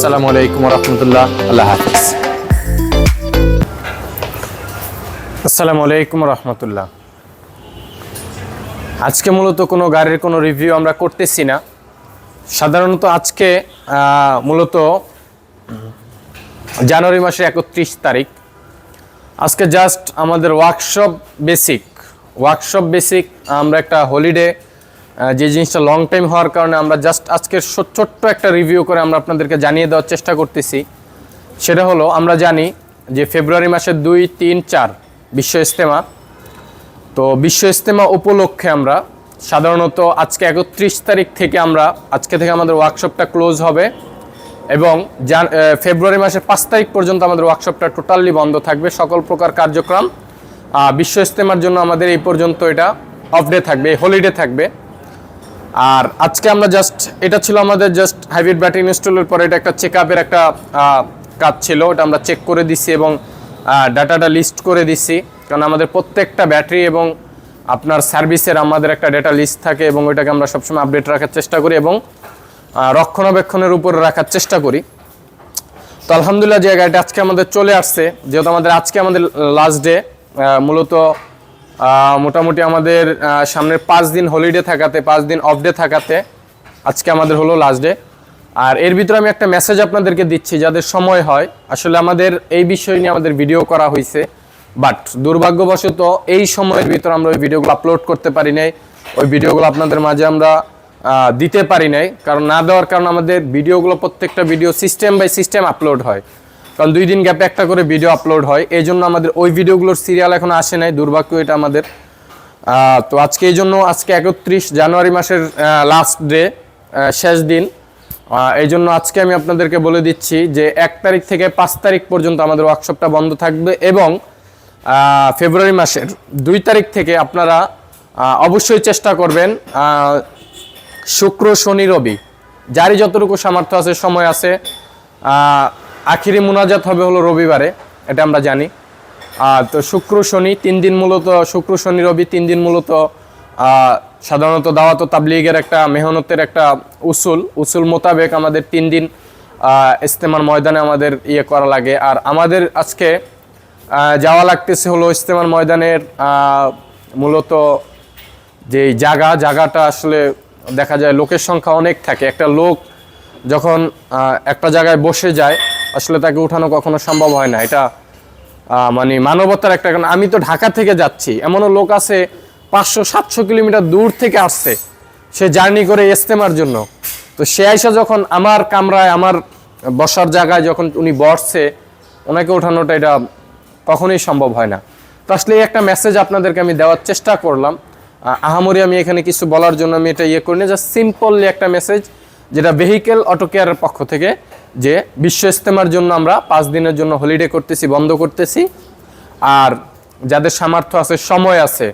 আসসালামু আলাইকুম ওয়া রাহমাতুল্লাহ। আল্লাহ হাফেজ। আসসালামু আলাইকুম ওয়া রাহমাতুল্লাহ। আজকে মূলত কোনো গাড়ির কোনো রিভিউ আমরা করতেছি না। সাধারণত আজকে মূলত জানুয়ারি মাসের 31 তারিখ। আজকে জাস্ট আমাদের ওয়ার্কশপ বেসিক আমরা একটা হলিডে যে জিনিসটা লং টাইম হওয়ার কারণে আমরা জাস্ট আজকে ছোট্ট একটা রিভিউ করে আমরা আপনাদেরকে জানিয়ে দেওয়ার চেষ্টা করতেছি। সেটা হলো, আমরা জানি যে ফেব্রুয়ারি মাসের 2, 3, 4 বিশ্ব ইজতেমা। তো বিশ্ব ইজতেমা উপলক্ষে আমরা সাধারণত আজকে 31 তারিখ থেকে আজকে থেকে আমাদের ওয়ার্কশপটা ক্লোজ হবে এবং ফেব্রুয়ারি মাসের 5 তারিখ পর্যন্ত আমাদের ওয়ার্কশপটা টোটালি বন্ধ থাকবে। সকল প্রকার কার্যক্রম বিশ্ব ইজতেমার জন্য আমাদের এই পর্যন্ত এটা অফ ডে থাকবে, হলিডে থাকবে। আর আজকে আমরা জাস্ট এটা ছিল আমাদের জাস্ট হাইব্রিড ব্যাটারি ইনস্টলের পরে এটা একটা চেক আপের একটা কাজ ছিল। ওটা আমরা চেক করে দিচ্ছি এবং ডাটাটা লিস্ট করে দিচ্ছি, কারণ আমাদের প্রত্যেকটা ব্যাটারি এবং আপনার সার্ভিসের আমাদের একটা ডেটা লিস্ট থাকে এবং ওইটাকে আমরা সবসময় আপডেট রাখার চেষ্টা করি এবং রক্ষণাবেক্ষণের উপরে রাখার চেষ্টা করি। তো আলহামদুলিল্লাহ যে গাড়িটা আজকে আমাদের চলে আসছে, যেহেতু আজকে আমাদের লাস্ট ডে, মূলত মোটামুটি আমাদের সামনের 5 দিন হলিডে থাকাতে, 5 দিন অফ ডে থাকাতে আজকে আমাদের হলো লাস্ট ডে। আর এর ভিতরে আমি একটা মেসেজ আপনাদেরকে দিচ্ছি, যাদের সময় হয়, আসলে আমাদের এই বিষয় নিয়ে আমাদের ভিডিও করা হয়েছে, বাট দুর্ভাগ্যবশত এই সময়ের ভিতরে আমরা ওই ভিডিওগুলো আপলোড করতে পারি নাই। ওই ভিডিওগুলো আপনাদের মাঝে আমরা দিতে পারি নাই, কারণ না দেওয়ার কারণে আমাদের ভিডিওগুলো প্রত্যেকটা video system by system upload হয়, কারণ 2 দিন গ্যাপে একটা করে ভিডিও আপলোড হয়। এই জন্য আমাদের ওই ভিডিওগুলোর সিরিয়াল এখনো আসে নাই, দুর্ভাগ্য এটা আমাদের। তো আজকে এই জন্য আজকে 31 জানুয়ারি মাসের লাস্ট ডে, শেষ দিন। এই জন্য আজকে আমি আপনাদেরকে বলে দিচ্ছি যে 1 তারিখ থেকে 5 তারিখ পর্যন্ত আমাদের ওয়ার্কশপটা বন্ধ থাকবে এবং ফেব্রুয়ারি মাসের 2 তারিখ থেকে আপনারা অবশ্যই চেষ্টা করবেন শুক্র, শনি, রবি, যারই যতটুকু সামর্থ্য আছে, সময় আছে, আখিরি মুনাজাত হবে হলো রবিবারে, এটা আমরা জানি। তো শুক্র, শনি 3 দিন মূলত, শুক্র, শনি, রবি 3 দিন মূলত সাধারণত দাওয়াত ও তাবলীগের একটা মেহনতের একটা উসুল মোতাবেক আমাদের 3 দিন ইজতেমার ময়দানে আমাদের করা লাগে। আর আমাদের আজকে যাওয়া লাগতেছে হলো ইজতেমার ময়দানের মূলত যে জায়গাটা আসলে দেখা যায় লোকের সংখ্যা অনেক থাকে। একটা লোক যখন একটা জায়গায় বসে যায়, আসলে তাকে উঠানো কখনো সম্ভব হয় না। এটা মানে মানবতার একটা, কারণ আমি তো ঢাকা থেকে যাচ্ছি, এমনও লোক আছে 500-700 কিলোমিটার দূর থেকে আসছে সে জার্নি করে ইজতেমার জন্য। তো সে আইসা যখন আমার কামরায়, আমার বসার জায়গায় যখন উনি বসছে, ওনাকে ওঠানোটা এটা কখনোই সম্ভব হয় না। তো আসলে এই একটা মেসেজ আপনাদেরকে আমি দেওয়ার চেষ্টা করলাম। আহামরি আমি এখানে কিছু বলার জন্য আমি এটা করি না, জাস্ট সিম্পললি একটা মেসেজ, যেটা ভেহিকেল অটো কেয়ারের পক্ষ থেকে, যে বিশ্ব ইজতেমার জন্য আমরা 5 দিনের জন্য হলিডে করতেছি, বন্ধ করতেছি। আর যাদের সামর্থ্য আছে, সময় আছে,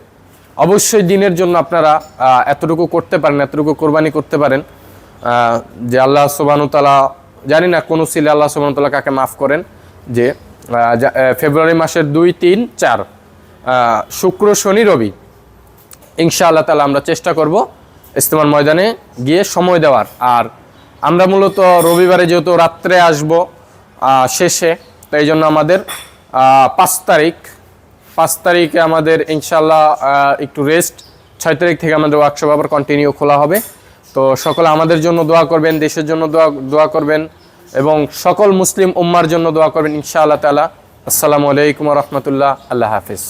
অবশ্যই দিনের জন্য আপনারা এতটুকু করতে পারেন, এতটুকু কোরবানি করতে পারেন, যে আল্লাহ সুবহানাহু ওয়া তাআলা, জানি না কোন ছিলে আল্লাহ সুবহানাহু ওয়া তাআলা কাকে মাফ করেন, যে ফেব্রুয়ারি মাসের 2, 3, 4 শুক্র, শনি, রবি ইনশাআল্লাহ তাআলা আমরা চেষ্টা করব ইজতেমার ময়দানে গিয়ে সময় দেওয়ার। আর আমরা মূলত রবিবারে যেহেতু রাত্রে আসব শেষে, তো এই জন্য আমাদের 5 তারিখে আমাদের ইনশাআল্লাহ একটু রেস্ট। 6 তারিখ থেকে আমাদের ওয়ার্কশপ আবার কন্টিনিউ খোলা হবে। তো সকলে আমাদের জন্য দোয়া করবেন, দেশের জন্য দোয়া করবেন এবং সকল মুসলিম উম্মার জন্য দোয়া করবেন ইনশাআল্লাহ তাআলা। আসসালামু আলাইকুম ওয়া রাহমাতুল্লাহ। আল্লাহ হাফেজ।